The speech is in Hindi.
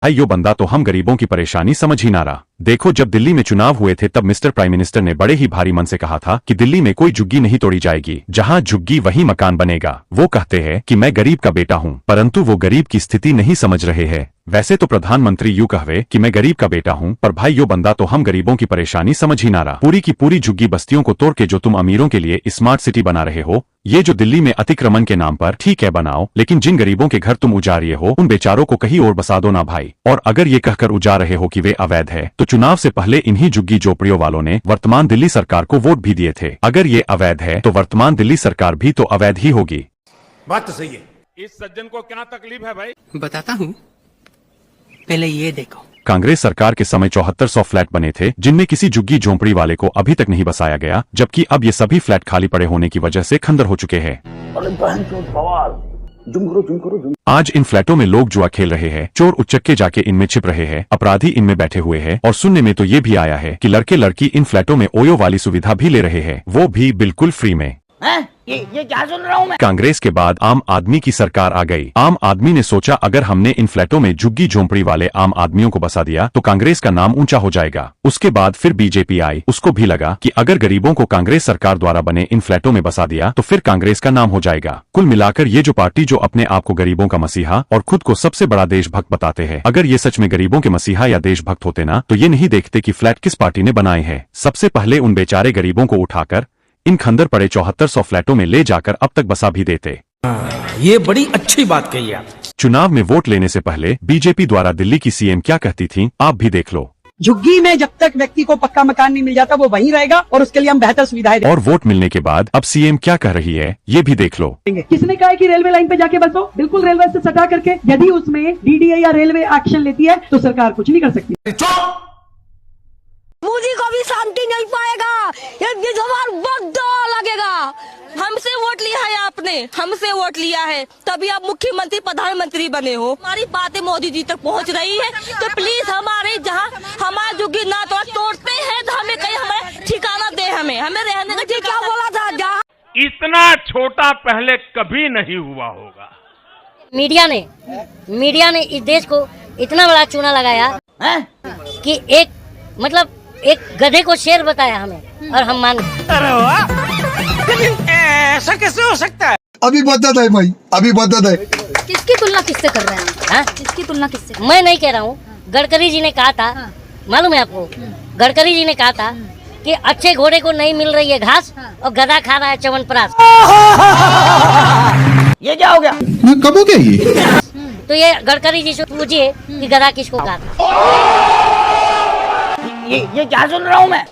यो बंदा तो हम गरीबों की परेशानी समझ ही ना रहा। देखो, जब दिल्ली में चुनाव हुए थे तब मिस्टर प्राइम मिनिस्टर ने बड़े ही भारी मन से कहा था कि दिल्ली में कोई झुग्गी नहीं तोड़ी जाएगी, जहां झुग्गी वहीं मकान बनेगा। वो कहते हैं कि मैं गरीब का बेटा हूं, परंतु वो गरीब की स्थिति नहीं समझ रहे हैं। वैसे तो प्रधानमंत्री यूं कहवे कि मैं गरीब का बेटा हूं, पर भाई यो बंदा तो हम गरीबों की परेशानी समझ ही ना रहा। पूरी की पूरी झुग्गी बस्तियों को तोड़ के जो तुम अमीरों के लिए स्मार्ट सिटी बना रहे हो, ये जो दिल्ली में अतिक्रमण के नाम पर, ठीक है बनाओ, लेकिन जिन गरीबों के घर तुम उजारिए हो उन बेचारों को कहीं और बसा दो ना भाई। और अगर ये कहकर उजाड़ रहे हो कि वे अवैध है, तो चुनाव से पहले इन्हीं झुग्गी झोपड़ियों वालों ने वर्तमान दिल्ली सरकार को वोट भी दिए थे। अगर ये अवैध है तो वर्तमान दिल्ली सरकार भी तो अवैध ही होगी। बात तो सही है। इस सज्जन को क्या तकलीफ है भाई? बताता हूँ, पहले ये देखो। कांग्रेस सरकार के समय 7400 फ्लैट बने थे, जिनमें किसी झुग्गी झोंपड़ी वाले को अभी तक नहीं बसाया गया, जबकि अब ये सभी फ्लैट खाली पड़े होने की वजह से खंडर हो चुके हैं। आज इन फ्लैटों में लोग जुआ खेल रहे हैं, चोर उच्चक्के जाके इनमें छिप रहे हैं, अपराधी इनमें बैठे हुए हैं, और सुनने में तो ये भी आया है कि लड़के लड़की इन फ्लैटों में ओयो वाली सुविधा भी ले रहे हैं, वो भी बिल्कुल फ्री में। ये क्या सुन रहा हूँ मैं? कांग्रेस के बाद आम आदमी की सरकार आ गई। आम आदमी ने सोचा अगर हमने इन फ्लैटों में झुग्गी झोंपड़ी वाले आम आदमियों को बसा दिया तो कांग्रेस का नाम ऊंचा हो जाएगा। उसके बाद फिर बीजेपी आई, उसको भी लगा कि अगर गरीबों को कांग्रेस सरकार द्वारा बने इन फ्लैटों में बसा दिया तो फिर कांग्रेस का नाम हो जाएगा। कुल मिलाकर ये जो पार्टी जो अपने आप को गरीबों का मसीहा और खुद को सबसे बड़ा देशभक्त बताते हैं, अगर ये सच में गरीबों के मसीहा या देशभक्त होते ना, तो ये नहीं देखते कि फ्लैट किस पार्टी ने बनाए हैं। सबसे पहले उन बेचारे गरीबों को उठाकर इन खंडर पड़े 7400 फ्लैटों में ले जाकर अब तक बसा भी देते। ये बड़ी अच्छी बात कही आप। चुनाव में वोट लेने से पहले बीजेपी द्वारा दिल्ली की सीएम क्या कहती थी, आप भी देख लो। झुग्गी में जब तक व्यक्ति को पक्का मकान नहीं मिल जाता वो वहीं रहेगा और उसके लिए हम बेहतर सुविधाएं देंगे। और वोट मिलने के बाद अब सीएम क्या कह रही है, ये भी देख लो। किसने कहा है कि रेलवे लाइन पे जाके बसो? बिल्कुल रेलवे से सटा करके। यदि उसमें डीडीए या रेलवे एक्शन लेती है तो सरकार कुछ नहीं कर सकती। मोदी को भी शांति नहीं पाएगा, ये जवान बहुत लगेगा। हमसे वोट लिया है आपने, हमसे वोट लिया है, तभी आप मुख्यमंत्री प्रधानमंत्री बने हो। हमारी बातें मोदी जी तक पहुंच रही है, तो प्लीज हमारे जहां हमारा झुग्गी ना तोड़ते हैं तो हमें कहीं हमें ठिकाना दे, हमें रहने का। क्या बोला था, जहाँ इतना छोटा पहले कभी नहीं हुआ होगा। मीडिया ने इस देश को इतना बड़ा चूना लगाया कि एक गधे को शेर बताया हमें और हम मान गए। अरे वाह, ऐसा कैसे हो सकता है? अभी बदत है भाई, अभी बदत है। किसकी तुलना किससे कर रहे हैं? किसकी तुलना किससे? मैं नहीं कह रहा हूँ, गडकरी जी ने कहा था। मालूम है आपको, गडकरी जी ने कहा था कि अच्छे घोड़े को नहीं मिल रही है घास और गधा खा रहा है च्यवनप्राश। ये क्या हो गया? कब हो गया ये? तो ये गडकरी जी से पूछिए कि गधा किसको कहा था। ये क्या सुन रहा हूँ मैं?